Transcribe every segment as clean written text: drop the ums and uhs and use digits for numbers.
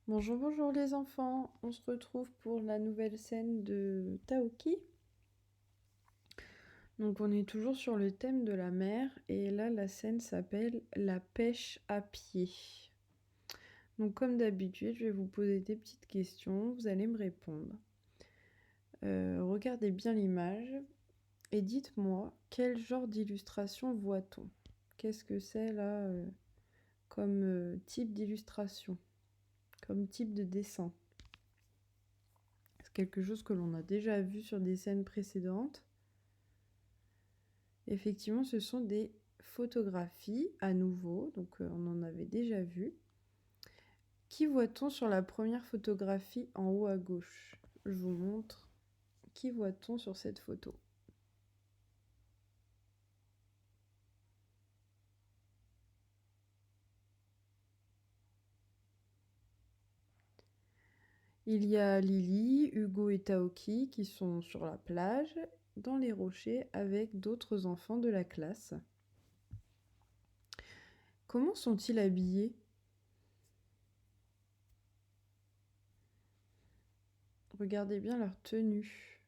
Bonjour, bonjour les enfants. On se retrouve pour la nouvelle scène de Taoki. Donc on est toujours sur le thème de la mer et là la scène s'appelle la pêche à pied. Donc comme d'habitude, je vais vous poser des petites questions, vous allez me répondre. Regardez bien l'image et dites-moi quel genre d'illustration voit-on? Qu'est-ce que c'est là comme type d'illustration, comme type de dessin? C'est quelque chose que l'on a déjà vu sur des scènes précédentes. Effectivement, ce sont des photographies à nouveau, donc on en avait déjà vu. Qui voit-on sur la première photographie en haut à gauche? Je vous montre. Qui voit-on sur cette photo? Il y a Lily, Hugo et Taoki qui sont sur la plage, dans les rochers, avec d'autres enfants de la classe. Comment sont-ils habillés? Regardez bien leur tenue.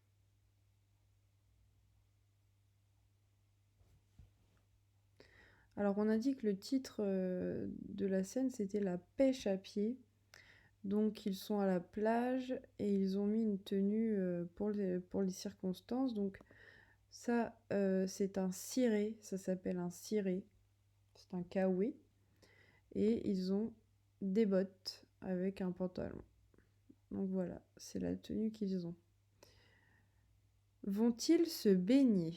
Alors on a dit que le titre de la scène c'était la pêche à pied. Donc ils sont à la plage et ils ont mis une tenue pour les circonstances. Donc ça c'est un ciré, ça s'appelle un ciré. C'est un kawaii. Et ils ont des bottes avec un pantalon. Donc voilà, c'est la tenue qu'ils ont. Vont-ils se baigner?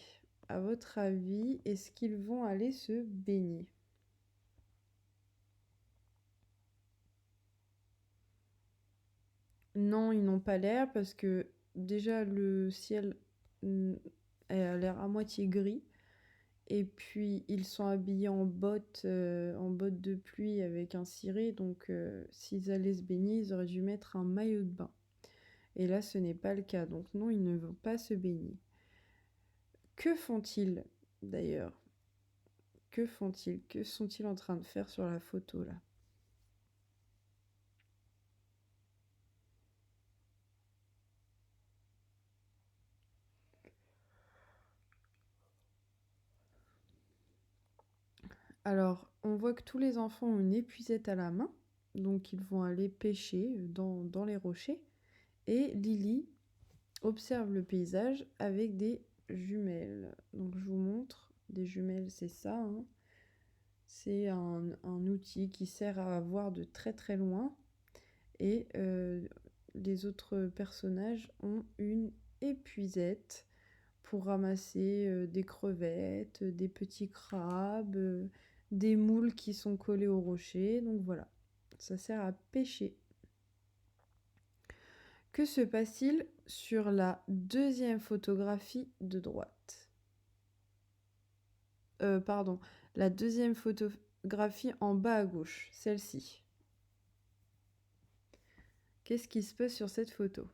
À votre avis, est-ce qu'ils vont aller se baigner? Non, ils n'ont pas l'air parce que déjà le ciel a l'air à moitié gris. Et puis ils sont habillés en bottes de pluie avec un ciré. Donc s'ils allaient se baigner, ils auraient dû mettre un maillot de bain. Et là, ce n'est pas le cas. Donc non, ils ne vont pas se baigner. Que font-ils d'ailleurs? Que font-ils? Que sont-ils en train de faire sur la photo là? Alors, on voit que tous les enfants ont une épuisette à la main. Donc ils vont aller pêcher dans les rochers. Et Lily observe le paysage avec des jumelles. Donc je vous montre, des jumelles c'est ça, hein. C'est un outil qui sert à voir de très très loin. Et les autres personnages ont une épuisette pour ramasser des crevettes, des petits crabes, des moules qui sont collés au rocher. Donc voilà, ça sert à pêcher. Que se passe-t-il sur la deuxième photographie de droite? Pardon, la deuxième photographie en bas à gauche, celle-ci. Qu'est-ce qui se passe sur cette photo?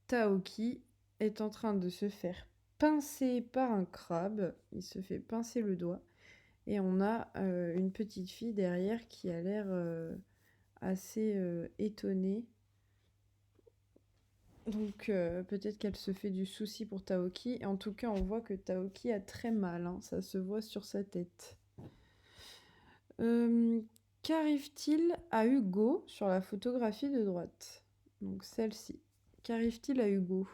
Taoki est en train de se faire pincer par un crabe. Il se fait pincer le doigt. Et on a une petite fille derrière qui a l'air assez étonnée. Donc peut-être qu'elle se fait du souci pour Taoki. Et en tout cas, on voit que Taoki a très mal, hein. Ça se voit sur sa tête. Qu'arrive-t-il à Hugo sur la photographie de droite? Donc celle-ci. Qu'arrive-t-il à Hugo?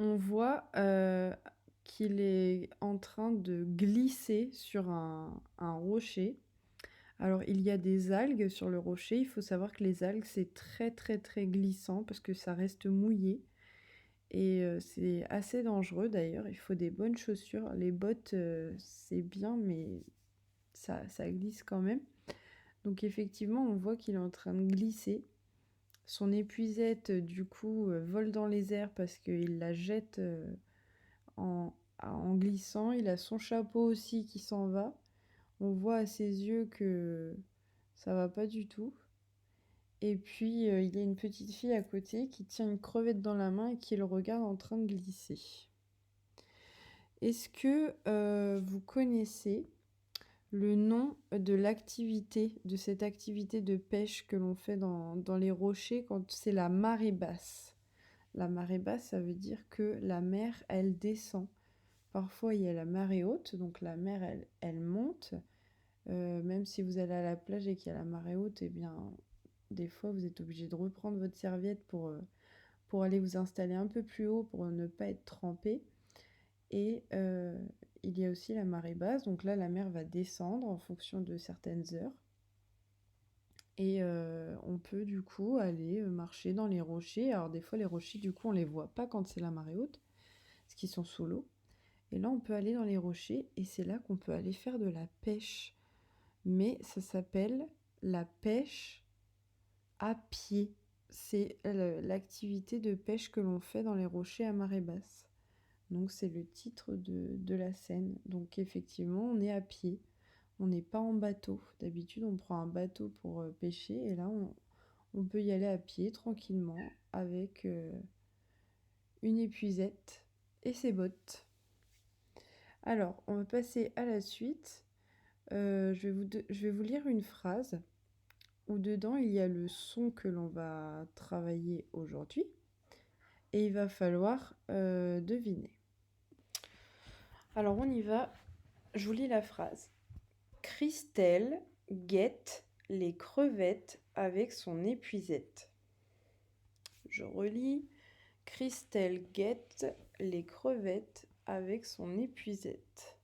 On voit qu'il est en train de glisser sur un rocher. Alors, il y a des algues sur le rocher. Il faut savoir que les algues, c'est très très très glissant parce que ça reste mouillé. Et c'est assez dangereux d'ailleurs. Il faut des bonnes chaussures. Les bottes, c'est bien, mais ça glisse quand même. Donc effectivement, on voit qu'il est en train de glisser. Son épuisette, du coup, vole dans les airs parce qu'il la jette en glissant. Il a son chapeau aussi qui s'en va. On voit à ses yeux que ça va pas du tout. Et puis, il y a une petite fille à côté qui tient une crevette dans la main et qui le regarde en train de glisser. Est-ce que vous connaissez le nom de l'activité, de cette activité de pêche que l'on fait dans les rochers quand c'est la marée basse? La marée basse, ça veut dire que la mer, elle descend. Parfois, il y a la marée haute, donc la mer, elle monte. Même si vous allez à la plage et qu'il y a la marée haute, eh bien, des fois, vous êtes obligé de reprendre votre serviette pour aller vous installer un peu plus haut pour ne pas être trempé. Et il y a aussi la marée basse, donc là, la mer va descendre en fonction de certaines heures. Et on peut du coup aller marcher dans les rochers. Alors des fois, les rochers, du coup, on les voit pas quand c'est la marée haute, parce qu'ils sont sous l'eau. Et là, on peut aller dans les rochers et c'est là qu'on peut aller faire de la pêche. Mais ça s'appelle la pêche à pied. C'est l'activité de pêche que l'on fait dans les rochers à marée basse. Donc c'est le titre de la scène. Donc effectivement, on est à pied. On n'est pas en bateau. D'habitude, on prend un bateau pour pêcher et là, on peut y aller à pied tranquillement avec une épuisette et ses bottes. Alors, on va passer à la suite. Je vais vous lire une phrase où dedans il y a le son que l'on va travailler aujourd'hui et il va falloir deviner. Alors on y va, je vous lis la phrase. Christelle guette les crevettes avec son épuisette. Je relis. Christelle guette les crevettes avec son épuisette.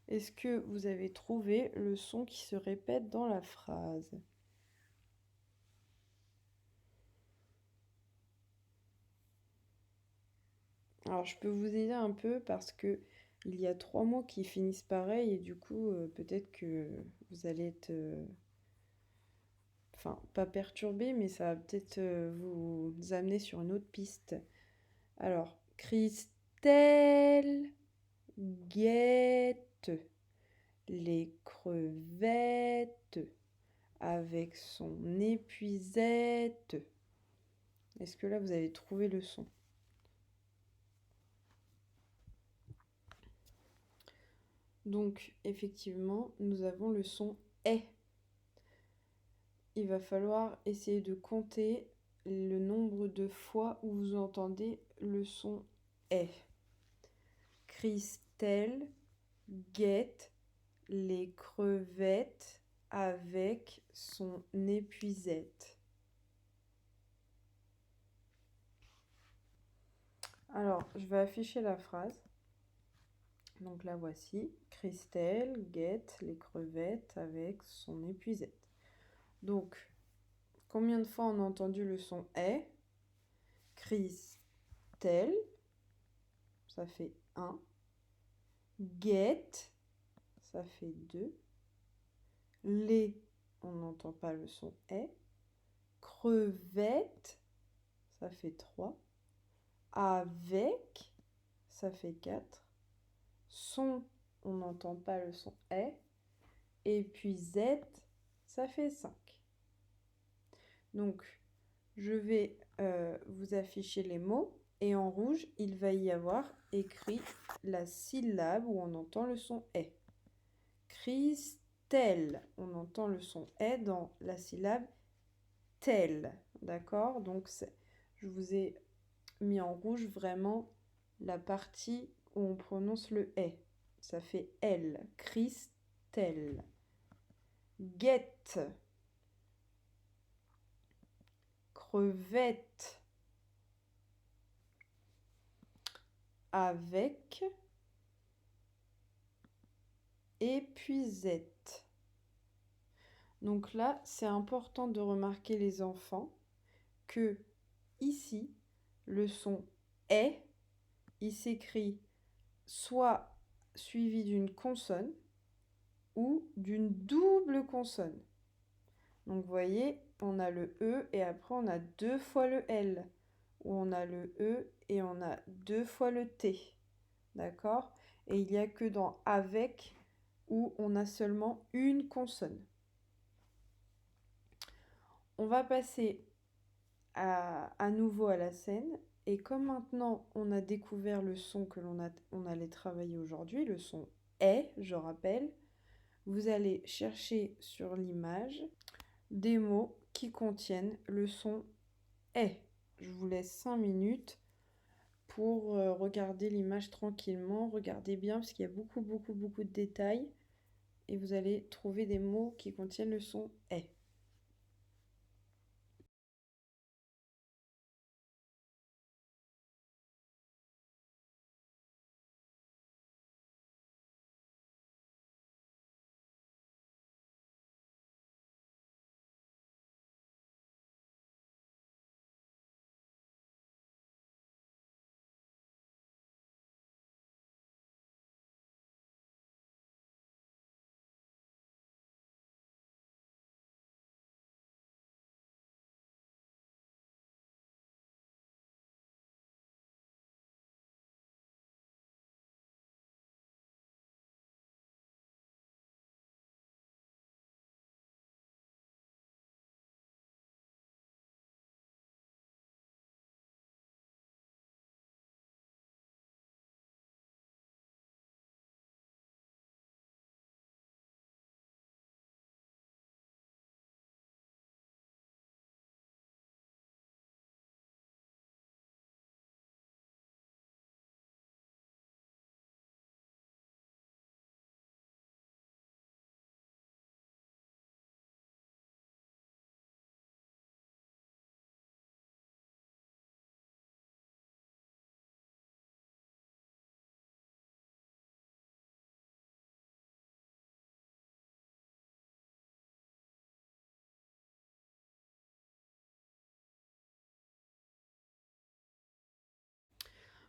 Est-ce que vous avez trouvé le son qui se répète dans la phrase? Alors je peux vous aider un peu parce que il y a 3 mots qui finissent pareil et du coup peut-être que vous allez être enfin pas perturbé mais ça va peut-être vous amener sur une autre piste. Alors Christelle guette les crevettes avec son épuisette. Est-ce que là vous avez trouvé le son? Donc effectivement, nous avons le son est. Il va falloir essayer de compter le nombre de fois où vous entendez le son est. Christelle guette les crevettes avec son épuisette. Alors, je vais afficher la phrase. Donc la voici. Christelle guette les crevettes avec son épuisette. Donc, combien de fois on a entendu le son est? Christelle, ça fait 1. Guette, ça fait 2. Les, on n'entend pas le son est. Crevette, ça fait 3. Avec, ça fait 4. Son, on n'entend pas le son est. Et puis Z, ça fait 5. Donc, je vais vous afficher les mots. Et en rouge, il va y avoir écrit la syllabe où on entend le son est. Christelle, on entend le son est dans la syllabe tel. D'accord? Donc, je vous ai mis en rouge vraiment la partie où on prononce le est. Ça fait L. Christelle. Guette. Crevette. Avec. Épuisette. Donc là, c'est important de remarquer les enfants que ici, le son est, il s'écrit soit suivi d'une consonne ou d'une double consonne. Donc vous voyez, on a le E et après on a 2 fois le L. Ou on a le E et on a 2 fois le T. D'accord? Et il n'y a que dans avec où on a seulement une consonne. On va passer à nouveau à la scène. Et comme maintenant on a découvert le son que on allait travailler aujourd'hui, le son est, je rappelle, vous allez chercher sur l'image des mots qui contiennent le son est. Je vous laisse 5 minutes pour regarder l'image tranquillement. Regardez bien parce qu'il y a beaucoup, beaucoup, beaucoup de détails. Et vous allez trouver des mots qui contiennent le son est.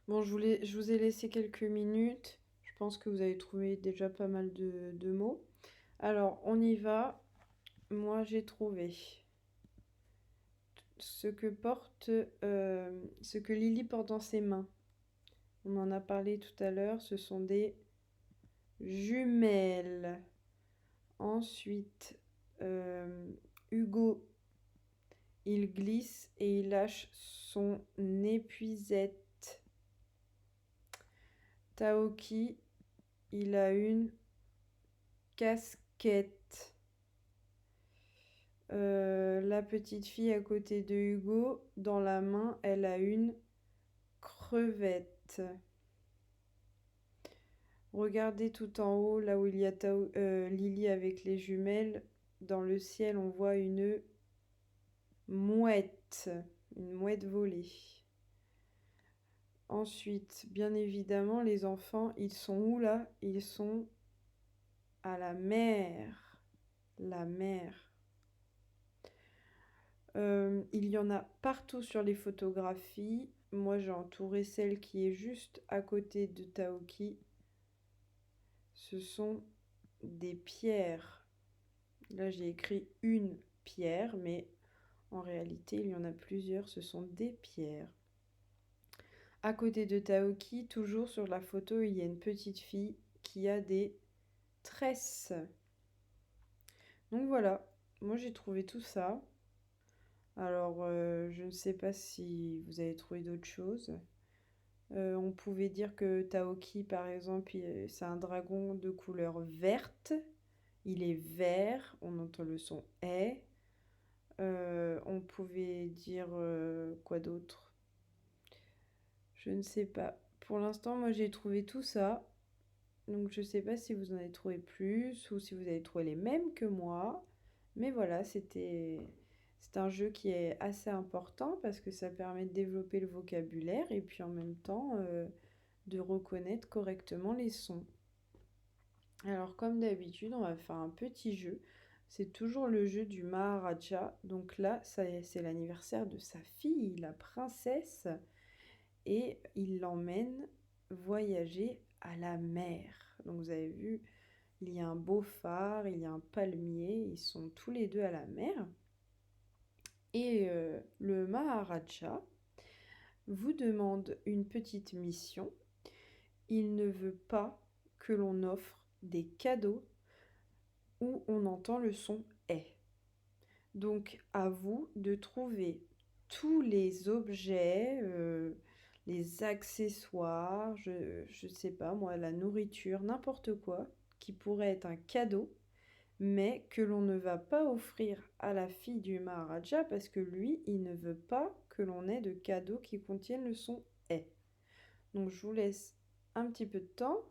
Bon, je vous ai laissé quelques minutes. Je pense que vous avez trouvé déjà pas mal de mots. Alors, on y va. Moi, j'ai trouvé ce que Lily porte dans ses mains. On en a parlé tout à l'heure. Ce sont des jumelles. Ensuite, Hugo, il glisse et il lâche son épuisette. Taoki, il a une casquette. La petite fille à côté de Hugo, dans la main, elle a une crevette. Regardez tout en haut, là où il y a Lily avec les jumelles. Dans le ciel, on voit une mouette volée. Ensuite, bien évidemment, les enfants, ils sont où là? Ils sont à la mer. La mer. Il y en a partout sur les photographies. Moi, j'ai entouré celle qui est juste à côté de Taoki. Ce sont des pierres. Là, j'ai écrit une pierre, mais en réalité, il y en a plusieurs. Ce sont des pierres. À côté de Taoki, toujours sur la photo, il y a une petite fille qui a des tresses. Donc voilà, moi j'ai trouvé tout ça. Alors, je ne sais pas si vous avez trouvé d'autres choses. On pouvait dire que Taoki, par exemple, c'est un dragon de couleur verte. Il est vert, on entend le son est. On pouvait dire quoi d'autre? Je ne sais pas. Pour l'instant, moi j'ai trouvé tout ça. Donc je ne sais pas si vous en avez trouvé plus ou si vous avez trouvé les mêmes que moi. Mais voilà, c'est un jeu qui est assez important parce que ça permet de développer le vocabulaire et puis en même temps de reconnaître correctement les sons. Alors comme d'habitude, on va faire un petit jeu. C'est toujours le jeu du Maharaja. Donc là, c'est l'anniversaire de sa fille, la princesse, et il l'emmène voyager à la mer. Donc vous avez vu, il y a un beau phare, il y a un palmier, ils sont tous les deux à la mer. Et le Maharaja vous demande une petite mission. Il ne veut pas que l'on offre des cadeaux où on entend le son est. Donc à vous de trouver tous les objets, les accessoires, je sais pas moi, la nourriture, n'importe quoi, qui pourrait être un cadeau, mais que l'on ne va pas offrir à la fille du Maharaja parce que lui, il ne veut pas que l'on ait de cadeaux qui contiennent le son est. Donc je vous laisse un petit peu de temps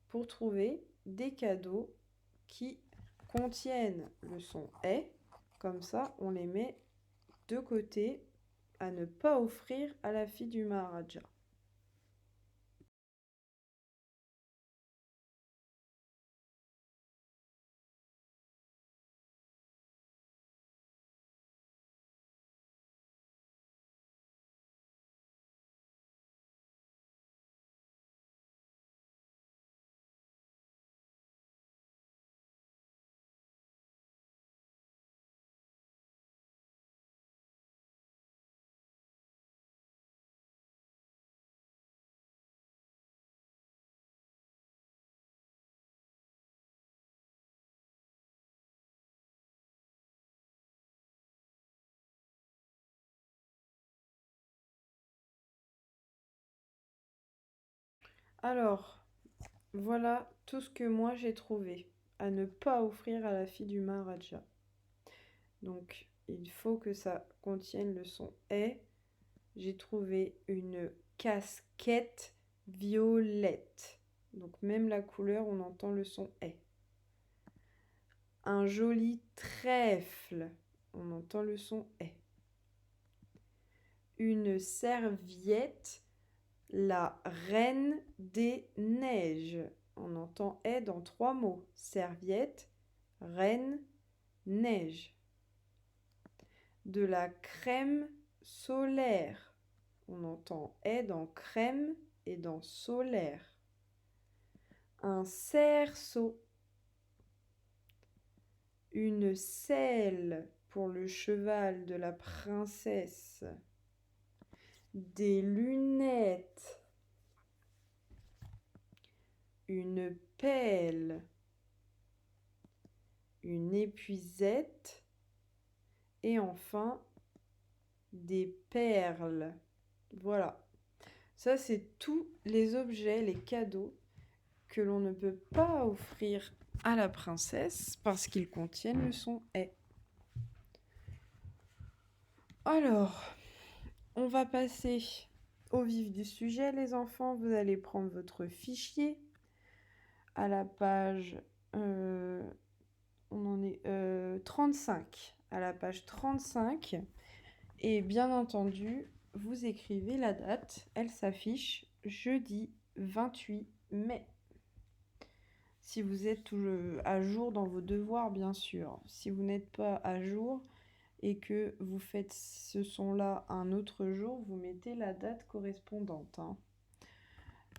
pour trouver des cadeaux qui contiennent le son est. Comme ça, on les met de côté à ne pas offrir à la fille du Maharaja. Alors, voilà tout ce que moi j'ai trouvé à ne pas offrir à la fille du Maharaja. Donc, il faut que ça contienne le son est. J'ai trouvé une casquette violette. Donc, même la couleur, on entend le son est. Un joli trèfle, on entend le son est. Une serviette, la reine des neiges. On entend est dans 3 mots. Serviette, reine, neige. De la crème solaire. On entend est dans crème et dans solaire. Un cerceau. Une selle pour le cheval de la princesse. Des lunettes. Une pelle. Une épuisette. Et enfin, des perles. Voilà. Ça, c'est tous les objets, les cadeaux que l'on ne peut pas offrir à la princesse parce qu'ils contiennent le son est. Alors, on va passer au vif du sujet, les enfants. Vous allez prendre votre fichier à la page, on en est 35, à la page 35. Et bien entendu, vous écrivez la date. Elle s'affiche jeudi 28 mai. Si vous êtes à jour dans vos devoirs, bien sûr. Si vous n'êtes pas à jour et que vous faites ce son-là un autre jour, vous mettez la date correspondante.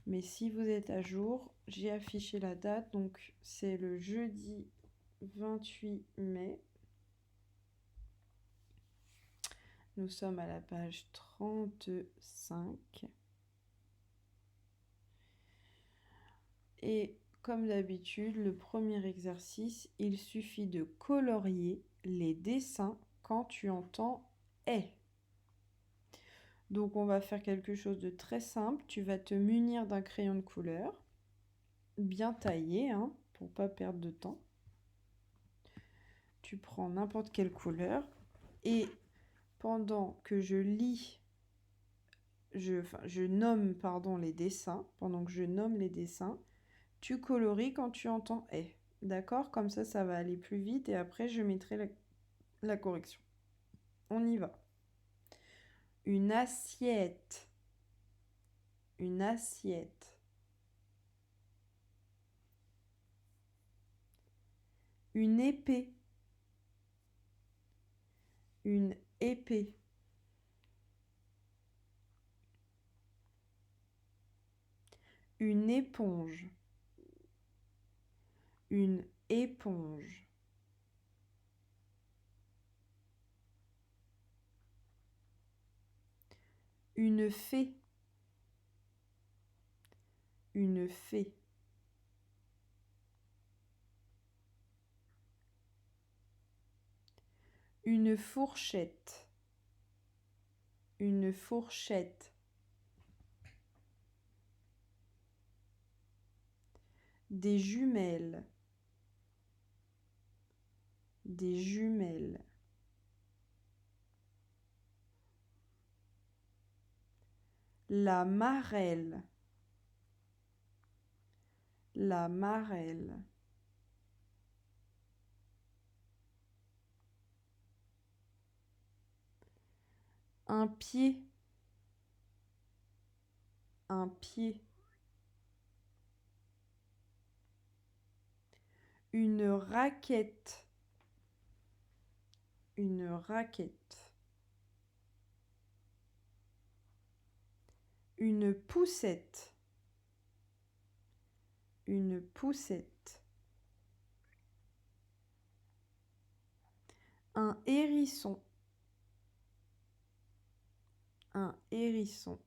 Mais si vous êtes à jour, j'ai affiché la date. Donc, c'est le jeudi 28 mai. Nous sommes à la page 35. Et comme d'habitude, le premier exercice, il suffit de colorier les dessins quand tu entends est. Donc on va faire quelque chose de très simple. Tu vas te munir d'un crayon de couleur, bien taillé, pour pas perdre de temps. Tu prends n'importe quelle couleur et pendant que je lis, je nomme les dessins, pendant que je nomme les dessins, tu colories quand tu entends est. D'accord? Comme ça va aller plus vite et après je mettrai la correction. On y va. Une assiette. Une assiette. Une épée. Une épée. Une éponge. Une éponge. Une fée. Une fée. Une fourchette. Une fourchette. Des jumelles. Des jumelles. La marelle. La marelle. Un pied. Un pied. Une raquette. Une raquette. Une poussette. Une poussette. Un hérisson. Un hérisson.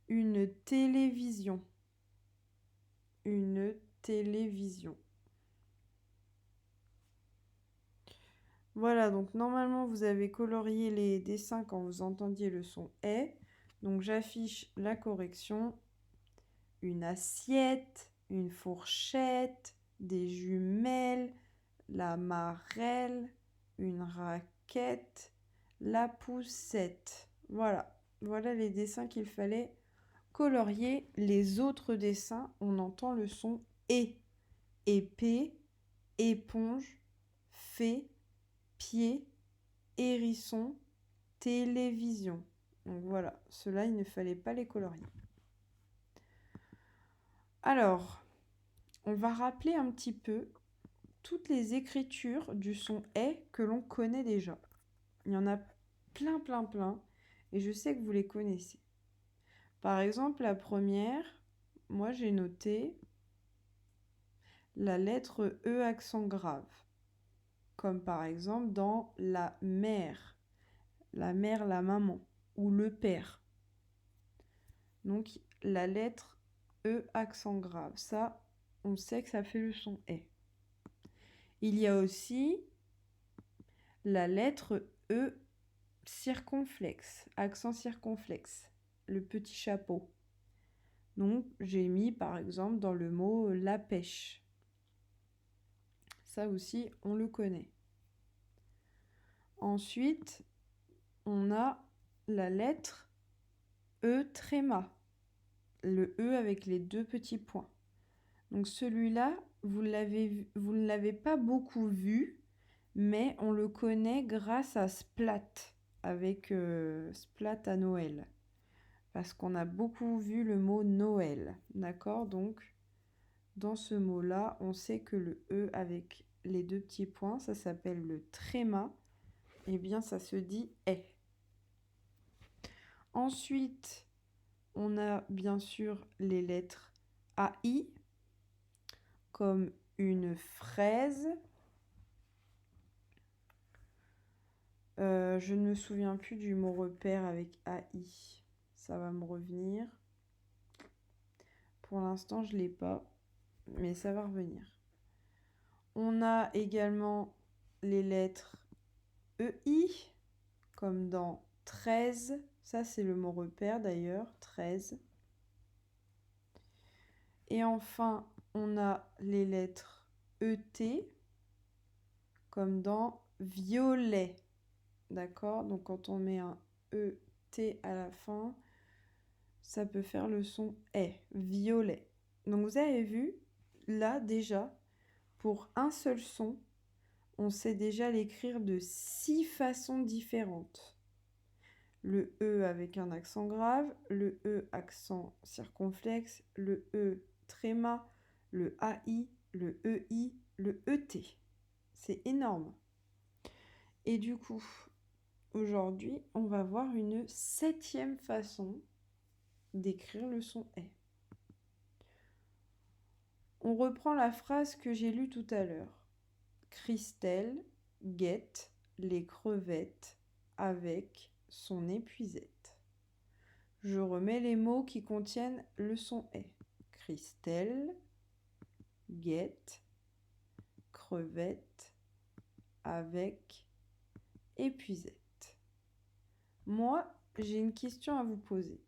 Une télévision. Une télévision. Voilà, donc normalement vous avez colorié les dessins quand vous entendiez le son « est ». Donc j'affiche la correction. Une assiette, une fourchette, des jumelles, la marelle, une raquette, la poussette. Voilà, voilà les dessins qu'il fallait colorier. Les autres dessins, on entend le son « et ». Épée, éponge, fée, pied, hérisson, télévision. Donc voilà, ceux-là, il ne fallait pas les colorier. Alors, on va rappeler un petit peu toutes les écritures du son « est » que l'on connaît déjà. Il y en a plein, plein, plein, et je sais que vous les connaissez. Par exemple, la première, moi j'ai noté la lettre E accent grave, comme par exemple dans la mère, la maman, ou le père. Donc la lettre E accent grave, ça, on sait que ça fait le son « est ». Il y a aussi la lettre E circonflexe, accent circonflexe, le petit chapeau. Donc j'ai mis par exemple dans le mot la pêche. Ça aussi, on le connaît. Ensuite, on a la lettre E tréma, le E avec les deux petits points. Donc celui-là, vous ne l'avez pas beaucoup vu, mais on le connaît grâce à Splat, avec Splat à Noël. Parce qu'on a beaucoup vu le mot Noël, d'accord? Donc, dans ce mot-là, on sait que le E avec les deux petits points, ça s'appelle le tréma. Eh bien, ça se dit « est ». Ensuite, on a bien sûr les lettres AI, comme une fraise. Je ne me souviens plus du mot repère avec AI. Ça va me revenir. Pour l'instant, je ne l'ai pas, mais ça va revenir. On a également les lettres EI, comme dans 13. Ça, c'est le mot repère d'ailleurs, 13. Et enfin, on a les lettres ET, comme dans violet. D'accord? Donc, quand on met un ET à la fin, ça peut faire le son est, violet. Donc, vous avez vu, là, déjà, pour un seul son, on sait déjà l'écrire de 6 façons différentes. Le E avec un accent grave, le E accent circonflexe, le E tréma, le AI, le EI, le ET. C'est énorme. Et du coup, aujourd'hui, on va voir une 7e façon d'écrire le son « est ». On reprend la phrase que j'ai lue tout à l'heure. Christelle guette les crevettes avec son épuisette. Je remets les mots qui contiennent le son « est ». Christelle guette crevette avec épuisette. Moi, j'ai une question à vous poser.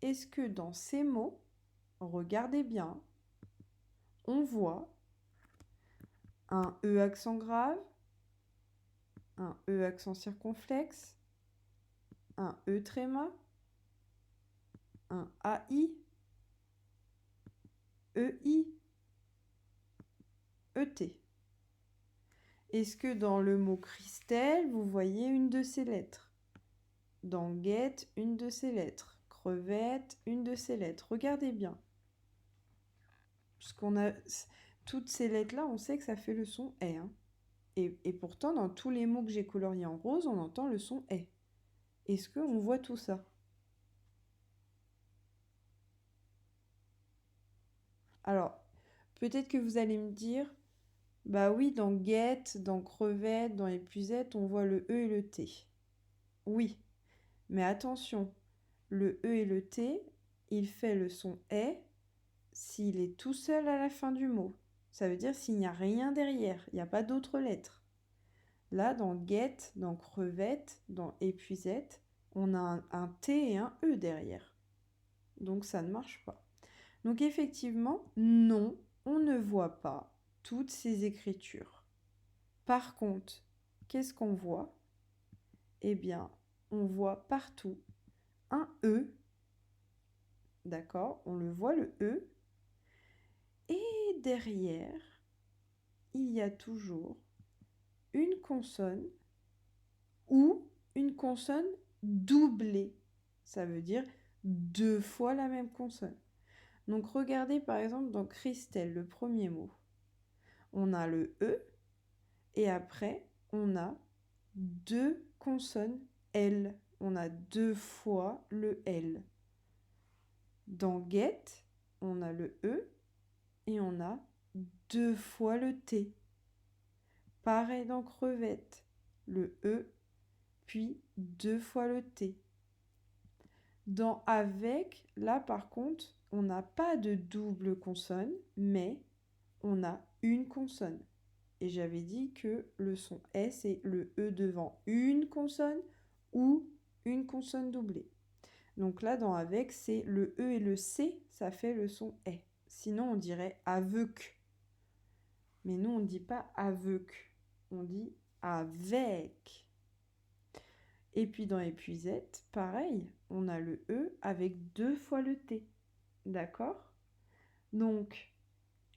Est-ce que dans ces mots, regardez bien, on voit un E accent grave, un E accent circonflexe, un E tréma, un AI, EI, ET. Est-ce que dans le mot Christelle, vous voyez une de ces lettres? Dans guette, une de ces lettres. Crevette, une de ces lettres. Regardez bien. Parce qu'on a toutes ces lettres-là, on sait que ça fait le son E. Hein. Et pourtant, dans tous les mots que j'ai coloriés en rose, on entend le son E. Est-ce qu'on voit tout ça? Alors, peut-être que vous allez me dire, bah oui, dans guette, dans crevette, dans épuisette, on voit le E et le T. Oui, mais attention, le E et le T, il fait le son E s'il est tout seul à la fin du mot. Ça veut dire s'il n'y a rien derrière, il n'y a pas d'autres lettres. Là, dans guette, dans crevette, dans épuisette, on a un T et un E derrière. Donc ça ne marche pas. Donc effectivement, non, on ne voit pas toutes ces écritures. Par contre, qu'est-ce qu'on voit? Eh bien, on voit partout un E. D'accord? On le voit le E. Et derrière, il y a toujours une consonne ou une consonne doublée. Ça veut dire 2 fois la même consonne. Donc regardez par exemple dans Christelle, le premier mot. On a le E et après on a 2 consonnes L. On a 2 fois le L. Dans guette, on a le E et on a 2 fois le T. Pareil dans crevette, le E, puis 2 fois le T. Dans avec, là par contre, on n'a pas de double consonne, mais on a une consonne. Et j'avais dit que le son S, c'est le E devant une consonne ou une consonne doublée. Donc là, dans avec, c'est le E et le C, ça fait le son E. Sinon, on dirait aveuc. Mais nous, on ne dit pas aveuc, on dit avec. Et puis dans épuisette, pareil, on a le E avec 2 fois le T. D'accord? Donc,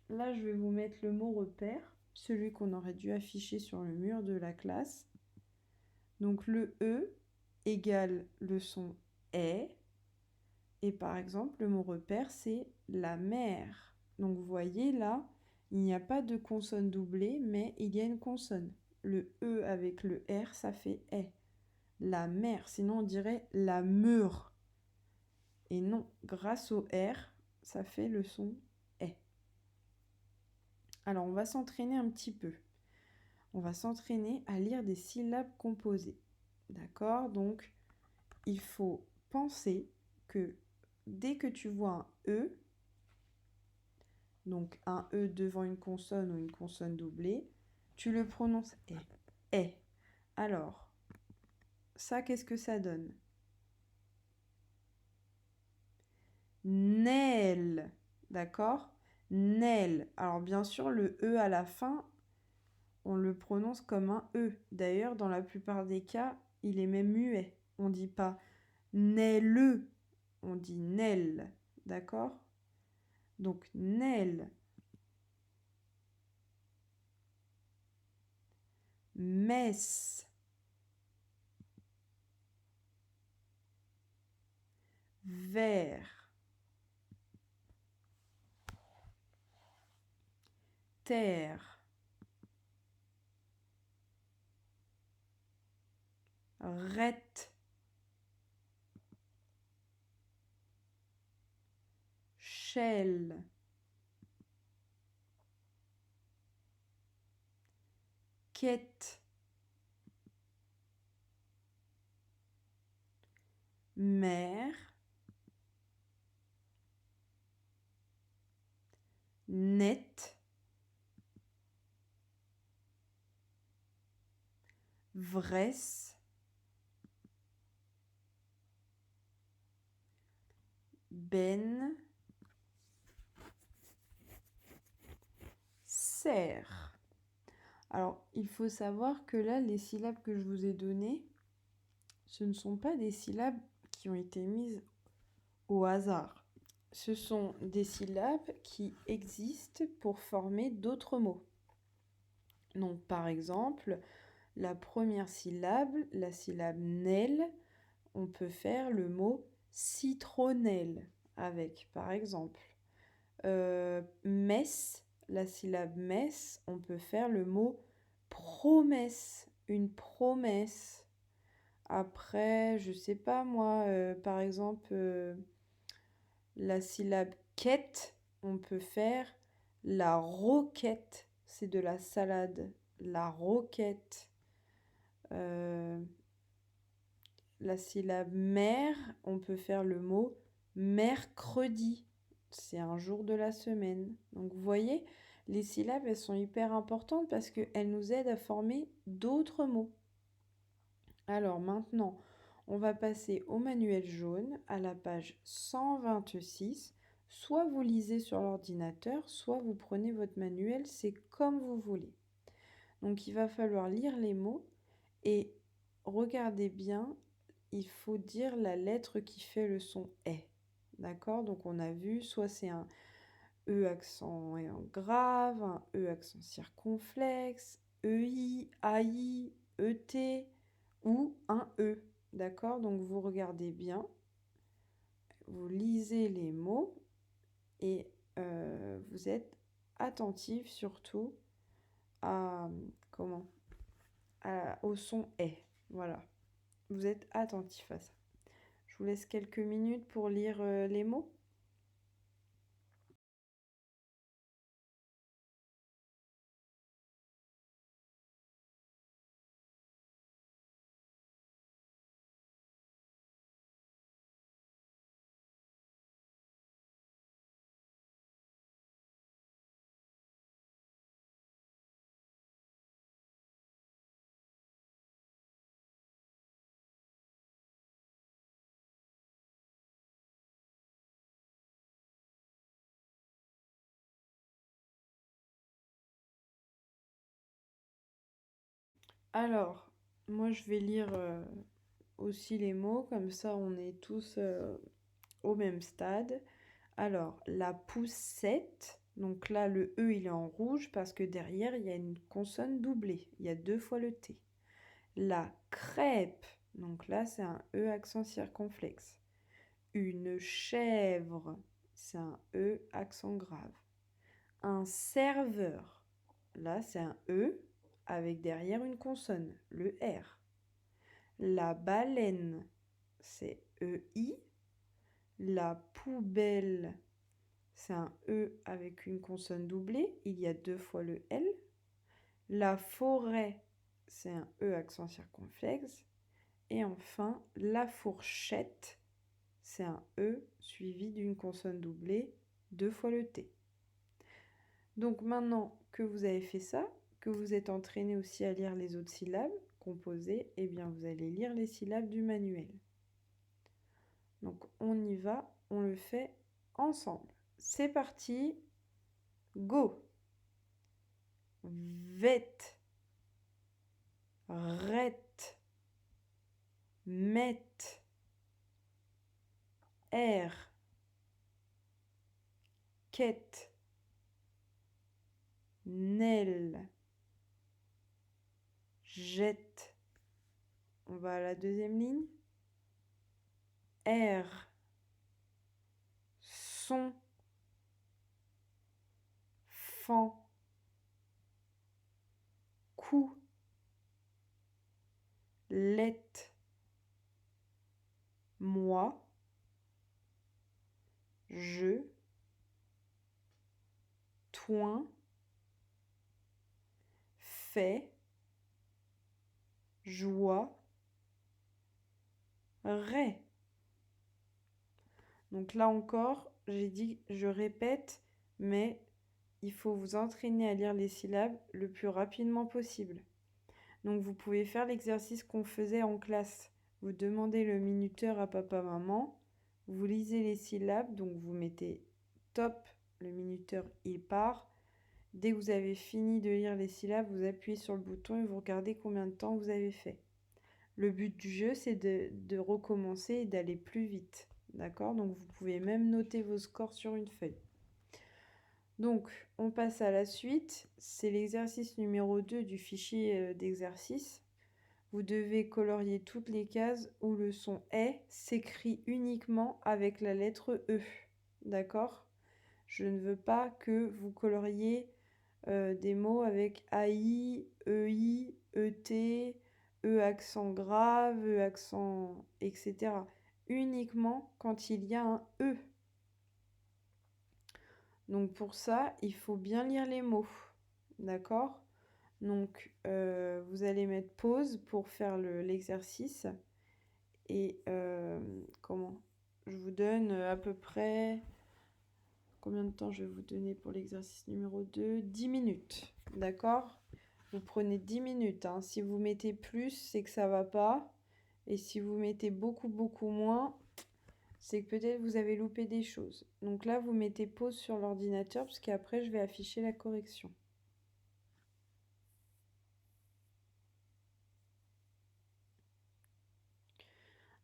là, je vais vous mettre le mot repère, celui qu'on aurait dû afficher sur le mur de la classe. Donc, le E égale le son E. Et par exemple, le mot repère, c'est la mer. Donc, vous voyez là, il n'y a pas de consonne doublée, mais il y a une consonne. Le E avec le R, ça fait E. La mer, sinon on dirait la meur. Et non, grâce au R, ça fait le son E. Alors, on va s'entraîner un petit peu. On va s'entraîner à lire des syllabes composées. D'accord? Donc, il faut penser que dès que tu vois un E, donc un E devant une consonne ou une consonne doublée, tu le prononces E. E. Alors, ça, qu'est-ce que ça donne? Nel. D'accord? Nel. Alors, bien sûr, le E à la fin, on le prononce comme un E. D'ailleurs, dans la plupart des cas, il est même muet. On ne dit pas Nel, on dit Nel. D'accord? Donc, Nel. Messe. Vert. Terre. Rette. Chelle. Quête. Mer. Net. vresse, ben, serre. Alors, il faut savoir que là, les syllabes que je vous ai données, ce ne sont pas des syllabes qui ont été mises au hasard. Ce sont des syllabes qui existent pour former d'autres mots. Donc, par exemple, la première syllabe, la syllabe nel, on peut faire le mot citronnelle avec, par exemple. Messe, la syllabe messe, on peut faire le mot promesse, une promesse. Après, je sais pas moi, par exemple, la syllabe quête, on peut faire la roquette, c'est de la salade, la roquette. La syllabe mer, on peut faire le mot mercredi. C'est un jour de la semaine. Donc vous voyez, les syllabes, elles sont hyper importantes parce qu'elles nous aident à former d'autres mots. Alors maintenant, on va passer au manuel jaune à la page 126. Soit vous lisez sur l'ordinateur, soit vous prenez votre manuel, c'est comme vous voulez. Donc il va falloir lire les mots et regardez bien, il faut dire la lettre qui fait le son est. D'accord? Donc on a vu, soit c'est un E accent grave, un E accent circonflexe, EI, AI, ET ou un E. D'accord? Donc vous regardez bien, vous lisez les mots et vous êtes attentif surtout à au son est. Voilà. Vous êtes attentif à ça. Je vous laisse quelques minutes pour lire les mots. Alors, moi je vais lire aussi les mots, comme ça on est tous au même stade. Alors, la poussette, donc là le E il est en rouge parce que derrière il y a une consonne doublée, il y a 2 fois le T. La crêpe, donc là c'est un E accent circonflexe. Une chèvre, c'est un E accent grave. Un serveur, là c'est un E avec derrière une consonne, le R. La baleine, c'est EI. La poubelle, c'est un E avec une consonne doublée, il y a 2 fois le L. La forêt, c'est un E accent circonflexe. Et enfin, la fourchette, c'est un E suivi d'une consonne doublée, 2 fois le T. Donc maintenant que vous avez fait ça, que vous êtes entraîné aussi à lire les autres syllabes composées, eh bien vous allez lire les syllabes du manuel. Donc on y va, on le fait ensemble. C'est parti, go! Vête, rette, mette, air, quête, nel, jette. On va à la deuxième ligne. R, son, fan, cou, let, moi, je, toin, fait, joie, ray. Donc là encore, j'ai dit, je répète, mais il faut vous entraîner à lire les syllabes le plus rapidement possible. Donc vous pouvez faire l'exercice qu'on faisait en classe. Vous demandez le minuteur à papa-maman, vous lisez les syllabes, donc vous mettez top, le minuteur il part. Dès que vous avez fini de lire les syllabes, vous appuyez sur le bouton et vous regardez combien de temps vous avez fait. Le but du jeu, c'est de recommencer et d'aller plus vite. D'accord? Donc vous pouvez même noter vos scores sur une feuille. Donc, on passe à la suite. C'est l'exercice numéro 2 du fichier d'exercice. Vous devez colorier toutes les cases où le son est s'écrit uniquement avec la lettre E. D'accord? Je ne veux pas que vous coloriez des mots avec AI, EI, ET, E accent grave, E accent, etc. Uniquement quand il y a un E. Donc pour ça, il faut bien lire les mots. D'accord? Donc vous allez mettre pause pour faire l'exercice. Et comment? Je vous donne à peu près... Combien de temps je vais vous donner pour l'exercice numéro 2? 10 minutes. D'accord? Vous prenez 10 minutes. Hein. Si vous mettez plus, c'est que ça va pas. Et si vous mettez beaucoup, beaucoup moins, c'est que peut-être vous avez loupé des choses. Donc là, vous mettez pause sur l'ordinateur parce qu'après, je vais afficher la correction.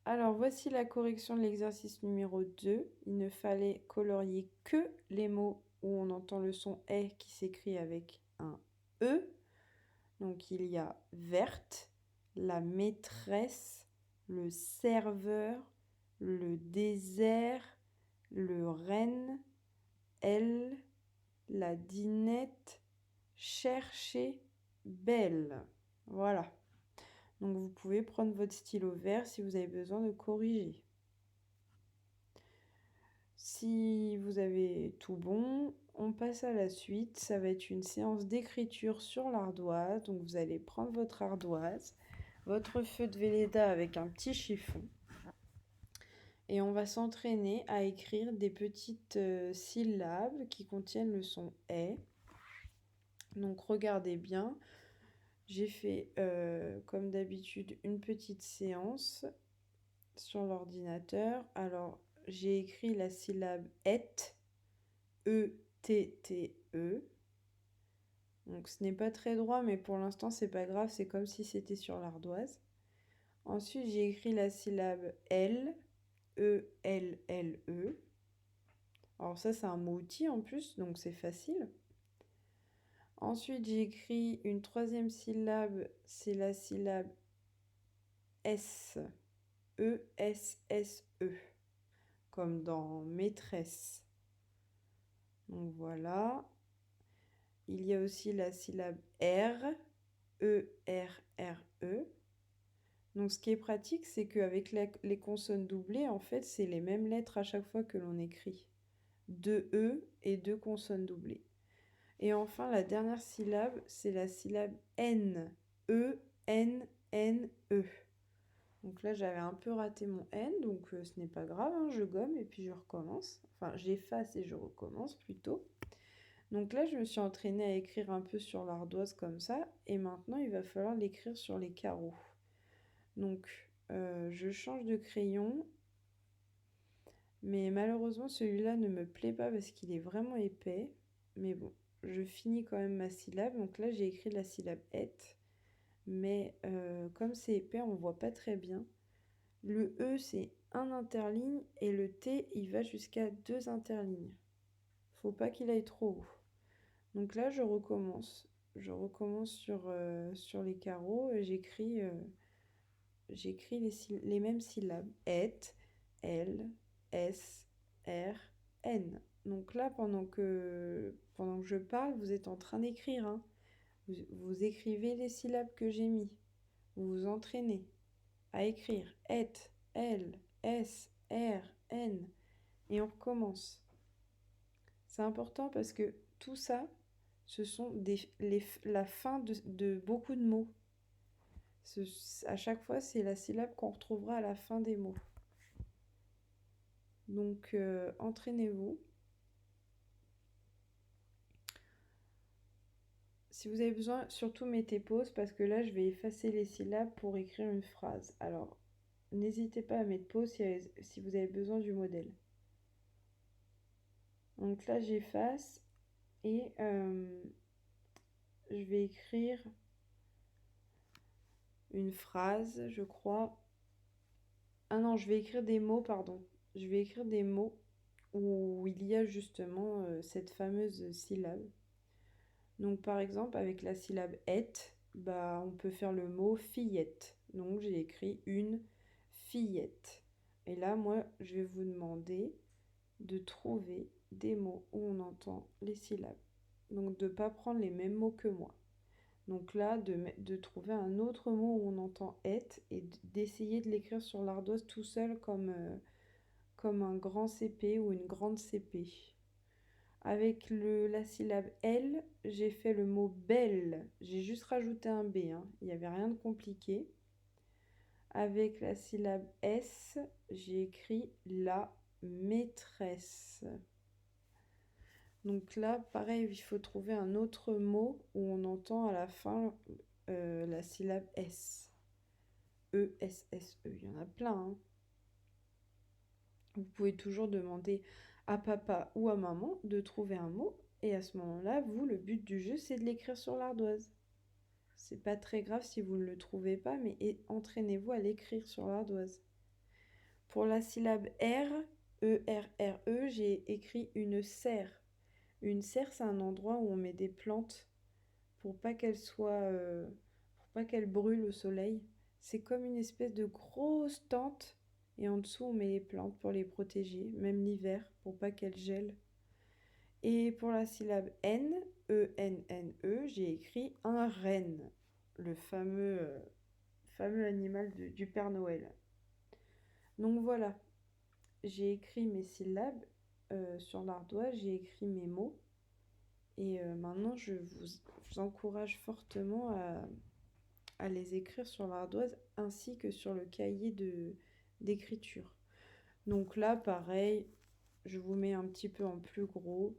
Alors, voici la correction de l'exercice numéro 2. Il ne fallait colorier que les mots où on entend le son « est » qui s'écrit avec un « e ». Donc, il y a verte, la maîtresse, le serveur, le désert, le renne, elle, la dinette, chercher, belle. Voilà. Donc vous pouvez prendre votre stylo vert si vous avez besoin de corriger. Si vous avez tout bon, on passe à la suite. Ça va être une séance d'écriture sur l'ardoise. Donc vous allez prendre votre ardoise, votre feu de Velleda avec un petit chiffon. Et on va s'entraîner à écrire des petites syllabes qui contiennent le son « est ». Donc regardez bien. J'ai fait, comme d'habitude, une petite séance sur l'ordinateur. Alors, j'ai écrit la syllabe « et », E-T-T-E. Donc, ce n'est pas très droit, mais pour l'instant, c'est pas grave. C'est comme si c'était sur l'ardoise. Ensuite, j'ai écrit la syllabe « L », E-L-L-E. Alors ça, c'est un mot-outil en plus, donc c'est facile. Ensuite, j'ai écrit une troisième syllabe, c'est la syllabe S, E-S-S-E, comme dans maîtresse. Donc voilà. Il y a aussi la syllabe R, E-R-R-E. Donc ce qui est pratique, c'est qu'avec les consonnes doublées, en fait, c'est les mêmes lettres à chaque fois que l'on écrit. 2 E et 2 consonnes doublées. Et enfin, la dernière syllabe, c'est la syllabe N. E-N-N-E. Donc là, j'avais un peu raté mon N, donc ce n'est pas grave, hein, je gomme et puis je recommence. Enfin, j'efface et je recommence plutôt. Donc là, je me suis entraînée à écrire un peu sur l'ardoise comme ça. Et maintenant, il va falloir l'écrire sur les carreaux. Donc, je change de crayon. Mais malheureusement, celui-là ne me plaît pas parce qu'il est vraiment épais. Mais bon, je finis quand même ma syllabe. Donc là, j'ai écrit la syllabe « et ». Mais comme c'est épais, on ne voit pas très bien. Le E, c'est un interligne. Et le T, il va jusqu'à 2 interlignes. Faut pas qu'il aille trop haut. Donc là, je recommence. Je recommence sur les carreaux et j'écris les mêmes syllabes. Et, L, S, R, N. Donc là, pendant que je parle, vous êtes en train d'écrire. Hein. Vous écrivez les syllabes que j'ai mis. Vous vous entraînez à écrire. Et, L, S, R, N. Et on recommence. C'est important parce que tout ça, ce sont la fin de beaucoup de mots. À chaque fois, c'est la syllabe qu'on retrouvera à la fin des mots. Donc, entraînez-vous. Si vous avez besoin, surtout mettez pause parce que là, je vais effacer les syllabes pour écrire une phrase. Alors, n'hésitez pas à mettre pause si vous avez besoin du modèle. Donc là, j'efface et je vais écrire une phrase, je crois. Ah non, je vais écrire des mots, pardon. Je vais écrire des mots où il y a justement cette fameuse syllabe. Donc par exemple, avec la syllabe et, bah, on peut faire le mot fillette. Donc j'ai écrit une fillette. Et là, moi, je vais vous demander de trouver des mots où on entend les syllabes. Donc de ne pas prendre les mêmes mots que moi. Donc là, de trouver un autre mot où on entend et d'essayer de l'écrire sur l'ardoise tout seul comme un grand CP ou une grande CP. Avec la syllabe L, j'ai fait le mot belle. J'ai juste rajouté un B, hein. Il n'y avait rien de compliqué. Avec la syllabe S, j'ai écrit la maîtresse. Donc là, pareil, il faut trouver un autre mot où on entend à la fin la syllabe S. E-S-S-E, il y en a plein, hein. Vous pouvez toujours demander à papa ou à maman de trouver un mot. Et à ce moment-là, vous, le but du jeu, c'est de l'écrire sur l'ardoise. C'est pas très grave si vous ne le trouvez pas, mais entraînez-vous à l'écrire sur l'ardoise. Pour la syllabe R, E-R-R-E, j'ai écrit une serre. Une serre, c'est un endroit où on met des plantes pour pas qu'elles pour pas qu'elles brûlent au soleil. C'est comme une espèce de grosse tente et en dessous on met les plantes pour les protéger, même l'hiver, pour pas qu'elles gèlent. Et pour la syllabe N, E-N-N-E, j'ai écrit un renne, le fameux animal du Père Noël. Donc voilà, j'ai écrit mes syllabes sur l'ardoise, j'ai écrit mes mots. Et maintenant, je vous encourage fortement à les écrire sur l'ardoise ainsi que sur le cahier d'écriture. Donc là, pareil, je vous mets un petit peu en plus gros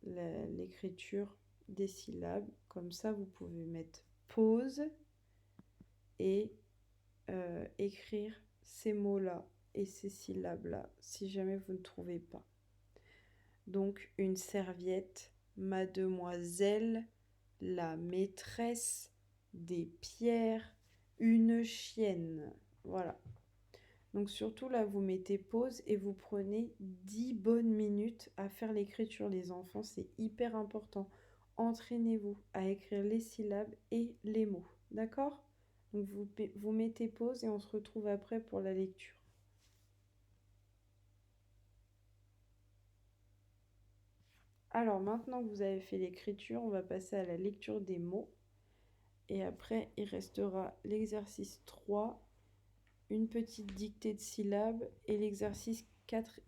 l'écriture des syllabes. Comme ça, vous pouvez mettre pause et écrire ces mots-là et ces syllabes-là si jamais vous ne trouvez pas. Donc une serviette, mademoiselle, la maîtresse, des pierres, une chienne. Voilà. Donc surtout là, vous mettez pause et vous prenez 10 bonnes minutes à faire l'écriture, les enfants. C'est hyper important. Entraînez-vous à écrire les syllabes et les mots. D'accord? Donc vous mettez pause et on se retrouve après pour la lecture. Alors maintenant que vous avez fait l'écriture, on va passer à la lecture des mots. Et après, il restera l'exercice 3, une petite dictée de syllabes et les exercices 4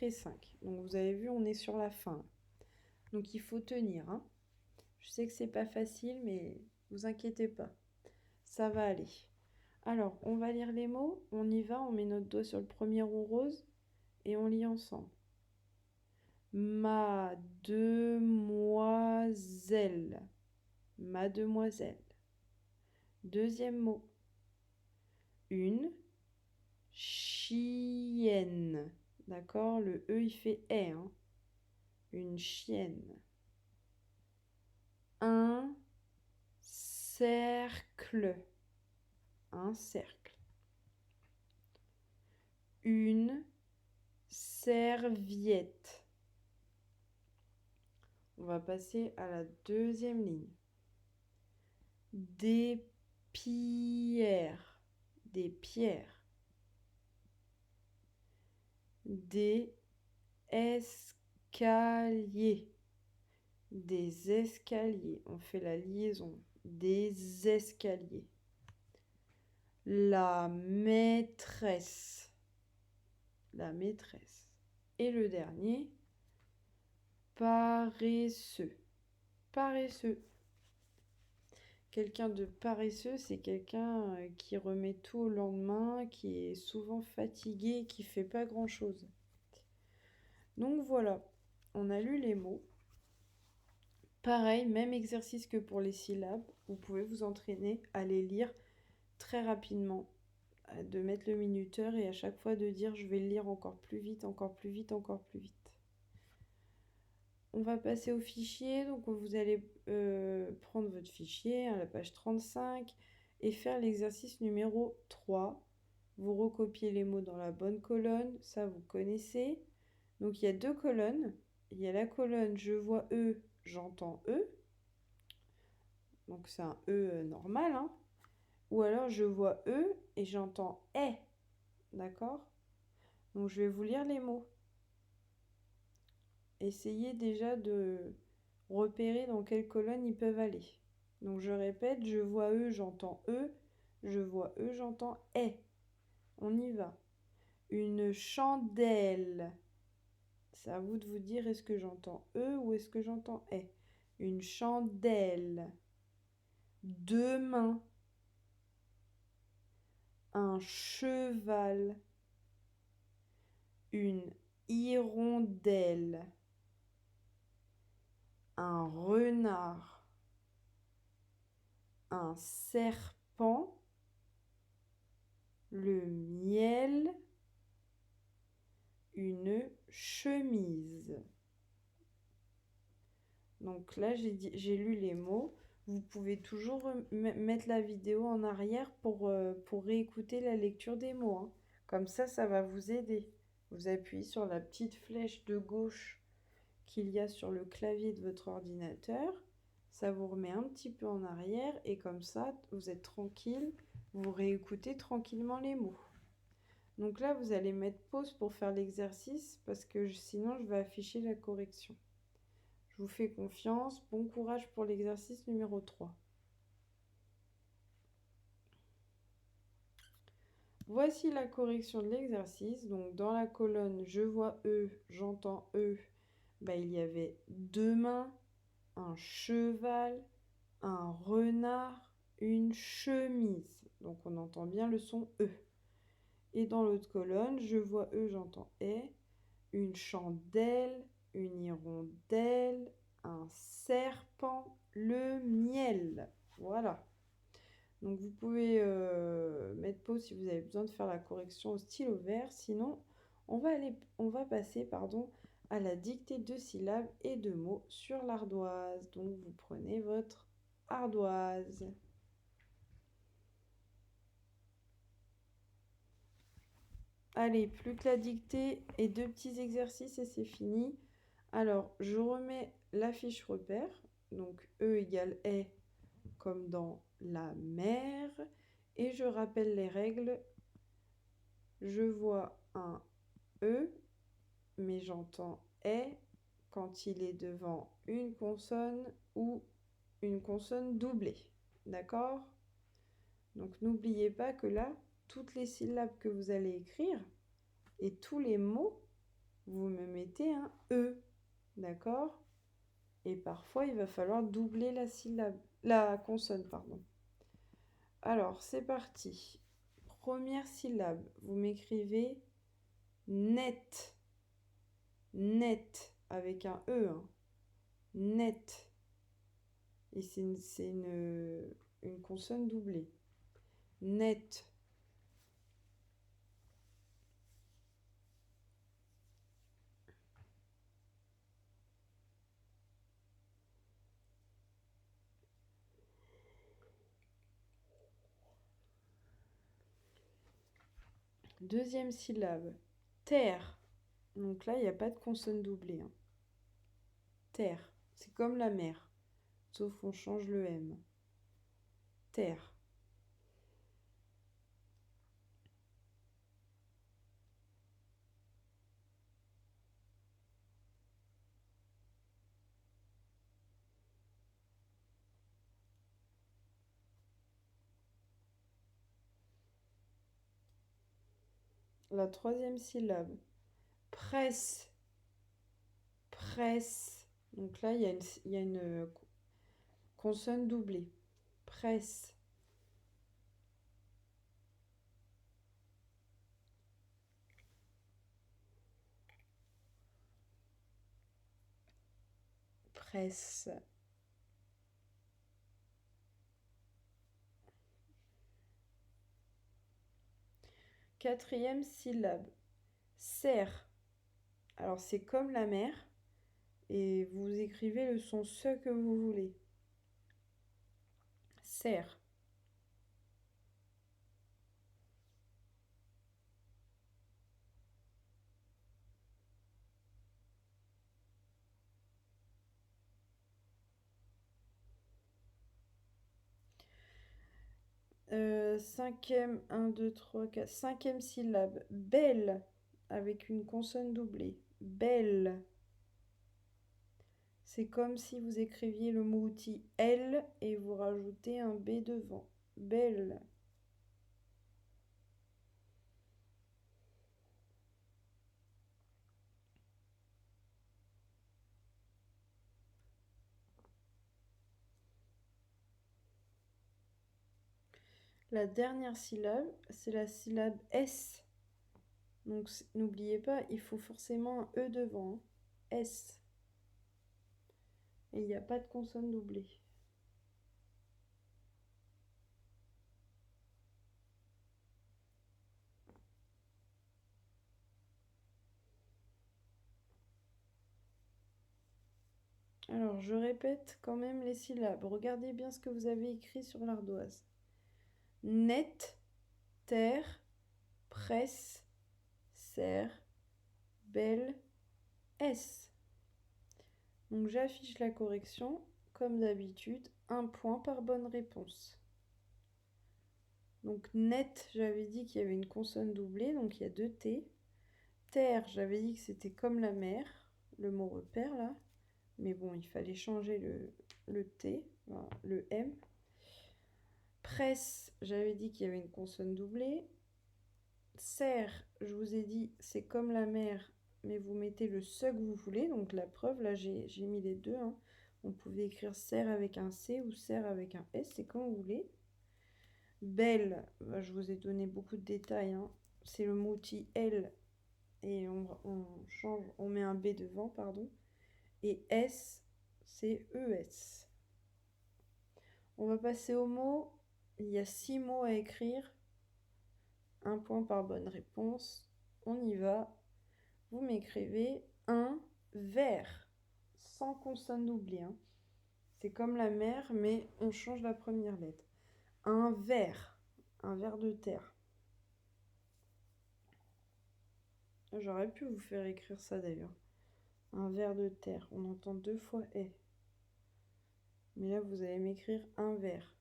et 5. Donc vous avez vu, on est sur la fin. Donc il faut tenir, hein. Je sais que c'est pas facile, mais vous inquiétez pas. Ça va aller. Alors, on va lire les mots. On y va, on met notre doigt sur le premier rond rose et on lit ensemble. Mademoiselle. Mademoiselle. Deuxième mot. Une chienne. D'accord? Le E, il fait « hein. Une chienne. Un cercle. Un cercle. Une serviette. On va passer à la deuxième ligne. Des pierres. Des pierres. Des escaliers. Des escaliers. On fait la liaison. Des escaliers. La maîtresse. La maîtresse. Et le dernier, paresseux. Paresseux. Quelqu'un de paresseux, c'est quelqu'un qui remet tout au lendemain, qui est souvent fatigué, qui fait pas grand-chose. Donc voilà, on a lu les mots. Pareil, même exercice que pour les syllabes. Vous pouvez vous entraîner à les lire très rapidement, de mettre le minuteur et à chaque fois de dire je vais le lire encore plus vite, encore plus vite, encore plus vite. On va passer au fichier, donc vous allez prendre votre fichier à la page 35 et faire l'exercice numéro 3. Vous recopiez les mots dans la bonne colonne, ça vous connaissez. Donc il y a deux colonnes. Il y a la colonne je vois E, j'entends E. Donc c'est un E normal, hein. Ou alors je vois E et j'entends E. D'accord? Donc je vais vous lire les mots. Essayez déjà de repérer dans quelle colonne ils peuvent aller. Donc je répète, je vois E, j'entends E. Je vois E, j'entends E. On y va. Une chandelle. C'est à vous de vous dire est-ce que j'entends E ou est-ce que j'entends E. Une chandelle. Deux mains. Un cheval. Une hirondelle. Un renard. Un serpent. Le miel. Une chemise. Donc là, j'ai lu les mots. Vous pouvez toujours mettre la vidéo en arrière pour réécouter la lecture des mots, hein. Comme ça va vous aider. Vous appuyez sur la petite flèche de gauche qu'il y a sur le clavier de votre ordinateur. Ça vous remet un petit peu en arrière et comme ça, vous êtes tranquille. Vous réécoutez tranquillement les mots. Donc là, vous allez mettre pause pour faire l'exercice parce que sinon, je vais afficher la correction. Je vous fais confiance. Bon courage pour l'exercice numéro 3. Voici la correction de l'exercice. Donc dans la colonne je vois E, j'entends E, il y avait deux mains, un cheval, un renard, une chemise. Donc on entend bien le son E. Et dans l'autre colonne, je vois E, j'entends E, une chandelle, une hirondelle, un serpent, le miel. Voilà. Donc vous pouvez mettre pause si vous avez besoin de faire la correction au stylo vert. Sinon, on va passer à la dictée de syllabes et de mots sur l'ardoise. Donc vous prenez votre ardoise. Allez, plus que la dictée et deux petits exercices et c'est fini. Alors, je remets la fiche repère. Donc E égale E comme dans la mer. Et je rappelle les règles. Je vois un E, mais j'entends E quand il est devant une consonne ou une consonne doublée. D'accord? Donc n'oubliez pas que là, toutes les syllabes que vous allez écrire et tous les mots, vous me mettez un E. D'accord? Et parfois, il va falloir doubler la consonne, pardon. Alors, c'est parti. Première syllabe, vous m'écrivez net. Net, avec un E. Hein. Net. Et c'est une consonne doublée. Net. Deuxième syllabe. Terre. Donc là, il n'y a pas de consonne doublée. Hein. Terre. C'est comme la mer. Sauf on change le M. Terre. La troisième syllabe. Presse. Presse. Donc là, il y a une consonne doublée. Presse. Presse. Quatrième syllabe. Serre. Alors c'est comme la mer. Et vous écrivez le son ce que vous voulez. Serre. Cinquième, 1, 2, 3, 4. Cinquième syllabe. Belle. Avec une consonne doublée. Belle. C'est comme si vous écriviez le mot outil L et vous rajoutez un B devant. Belle. La dernière syllabe, c'est la syllabe S. Donc n'oubliez pas, il faut forcément un E devant. Hein. S. Et il n'y a pas de consonne doublée. Alors, je répète quand même les syllabes. Regardez bien ce que vous avez écrit sur l'ardoise. Net, terre, presse, serre, belle, S. Donc j'affiche la correction, comme d'habitude, un point par bonne réponse. Donc net, j'avais dit qu'il y avait une consonne doublée, donc il y a 2 T. Terre, j'avais dit que c'était comme la mer, le mot repère là. Mais bon, il fallait changer le T, enfin, le M. Presse, j'avais dit qu'il y avait une consonne doublée. Serre, je vous ai dit, c'est comme la mer, mais vous mettez le ce que vous voulez. Donc la preuve, là, j'ai mis les deux. Hein. On pouvait écrire serre avec un C ou serre avec un S, c'est comme vous voulez. Belle, bah, je vous ai donné beaucoup de détails. Hein. C'est le mot outil L et on change, on met un B devant, pardon. Et S, c'est ES. On va passer aux mots. Il y a 6 mots à écrire. Un point par bonne réponse. On y va. Vous m'écrivez un verre. Sans consonne doublée. Hein. C'est comme la mer, mais on change la première lettre. Un verre. Un verre de terre. J'aurais pu vous faire écrire ça d'ailleurs. Un verre de terre. On entend 2 fois et. Mais là, vous allez m'écrire un verre.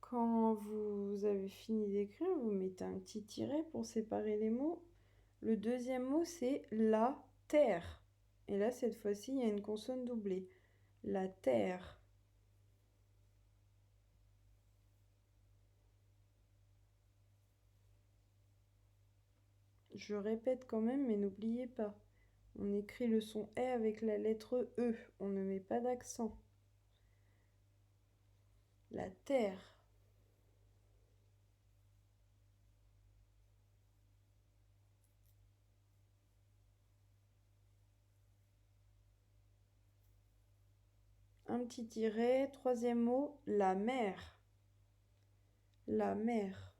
Quand vous avez fini d'écrire, vous mettez un petit tiret pour séparer les mots. Le deuxième mot, c'est la terre. Et là, cette fois-ci, il y a une consonne doublée. La terre. Je répète quand même, mais n'oubliez pas. On écrit le son « est » avec la lettre « e ». On ne met pas d'accent. La terre. Un petit tiret. Troisième mot, la mer. La mer.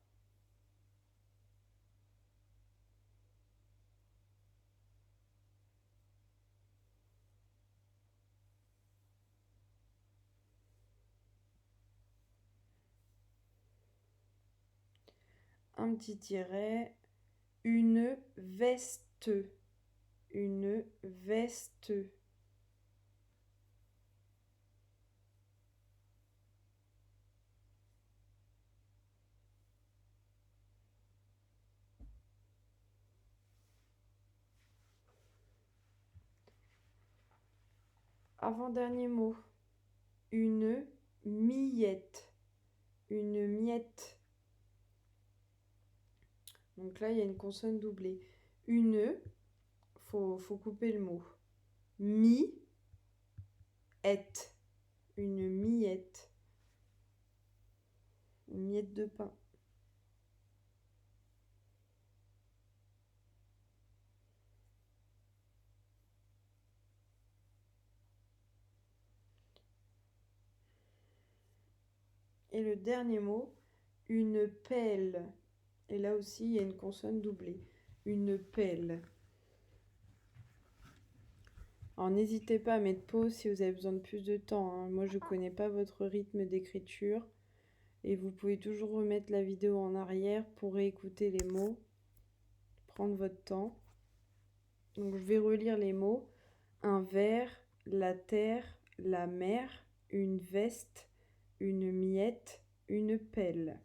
Un petit tiret. Une veste. Une veste. Avant-dernier mot. Une miette. Une miette. Donc là, il y a une consonne doublée. Une, faut couper le mot. Mi, Ette, une miette de pain. Et le dernier mot, une pelle. Et là aussi, il y a une consonne doublée. Une pelle. Alors n'hésitez pas à mettre pause si vous avez besoin de plus de temps, hein. Moi, je ne connais pas votre rythme d'écriture. Et vous pouvez toujours remettre la vidéo en arrière pour réécouter les mots. Prendre votre temps. Donc je vais relire les mots. Un verre, la terre, la mer, une veste, une miette, une pelle.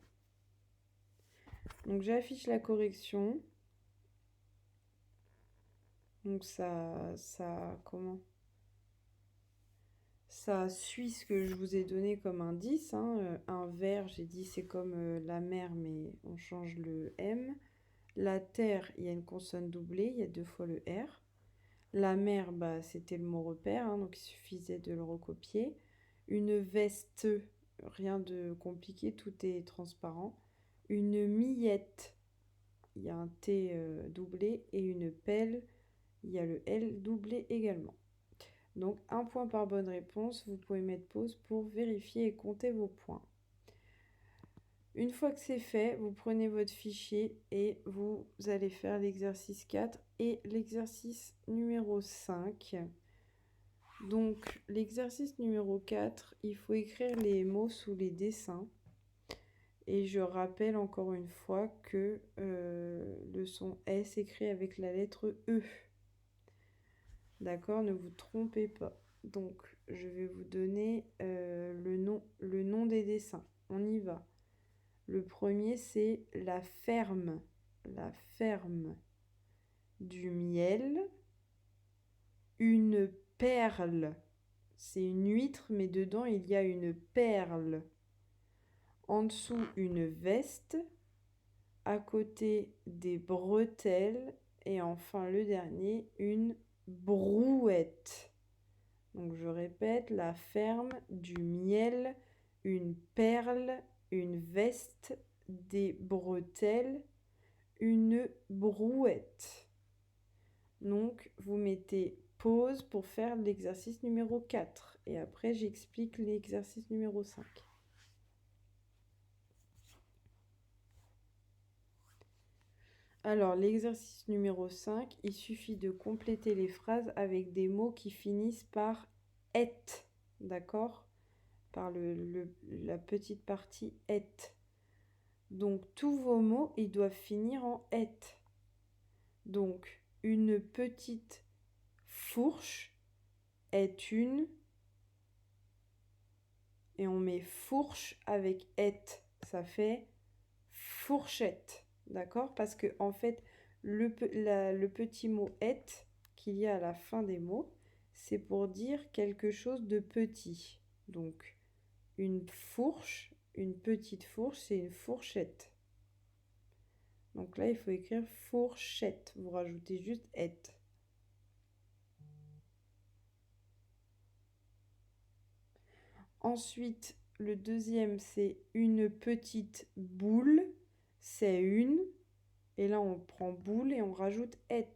Donc j'affiche la correction. Donc comment? Ça suit ce que je vous ai donné comme indice, hein. Un verre, j'ai dit c'est comme la mer, mais on change le M. La terre, il y a une consonne doublée, il y a 2 fois le R. La mer, bah, c'était le mot repère, hein, donc il suffisait de le recopier. Une veste, rien de compliqué, tout est transparent. Une miette, il y a un T doublé. Et une pelle, il y a le L doublé également. Donc 1 point par bonne réponse, vous pouvez mettre pause pour vérifier et compter vos points. Une fois que c'est fait, vous prenez votre fichier et vous allez faire l'exercice 4 et l'exercice numéro 5. Donc l'exercice numéro 4, il faut écrire les mots sous les dessins. Et je rappelle encore une fois que le son S s'écrit avec la lettre E. D'accord, ne vous trompez pas. Donc je vais vous donner le nom des dessins. On y va. Le premier, c'est la ferme. La ferme. Du miel. Une perle. C'est une huître, mais dedans, il y a une perle. En dessous, une veste. À côté, des bretelles. Et enfin, le dernier, une brouette. Donc, je répète, la ferme, du miel, une perle, une veste, des bretelles, une brouette. Donc, vous mettez pause pour faire l'exercice numéro 4. Et après, j'explique l'exercice numéro 5. Alors, l'exercice numéro 5, il suffit de compléter les phrases avec des mots qui finissent par « et », d'accord? Par la petite partie « et ». Donc, tous vos mots, ils doivent finir en « et ». Donc, une petite fourche est une... Et on met fourche avec « et ». Ça fait fourchette. D'accord? Parce que, en fait, le petit mot « et » qu'il y a à la fin des mots, c'est pour dire quelque chose de petit. Donc, une fourche, une petite fourche, c'est une fourchette. Donc là, il faut écrire fourchette. Vous rajoutez juste « et ». Ensuite, le deuxième, c'est une petite boule. C'est une... Et là, on prend boule et on rajoute « et ».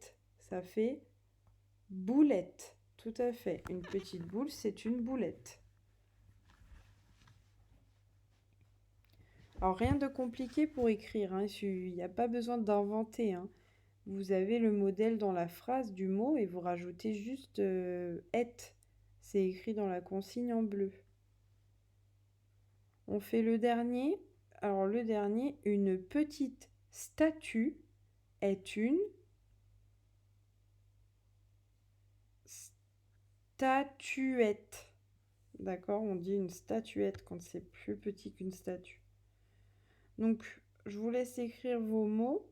Ça fait boulette. Tout à fait. Une petite boule, c'est une boulette. Alors, rien de compliqué pour écrire, hein. Il n'y a pas besoin d'inventer, hein. Vous avez le modèle dans la phrase du mot et vous rajoutez juste « et ». C'est écrit dans la consigne en bleu. On fait le dernier. Alors, le dernier, une petite statue est une statuette. D'accord? On dit une statuette quand c'est plus petit qu'une statue. Donc, je vous laisse écrire vos mots.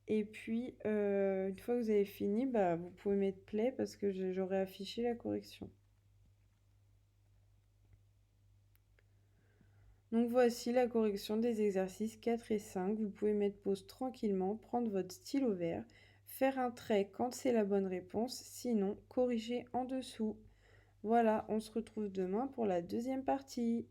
Et puis, une fois que vous avez fini, bah, vous pouvez mettre play parce que j'aurai affiché la correction. Donc voici la correction des exercices 4 et 5. Vous pouvez mettre pause tranquillement, prendre votre stylo vert, faire un trait quand c'est la bonne réponse, sinon corriger en dessous. Voilà, on se retrouve demain pour la deuxième partie.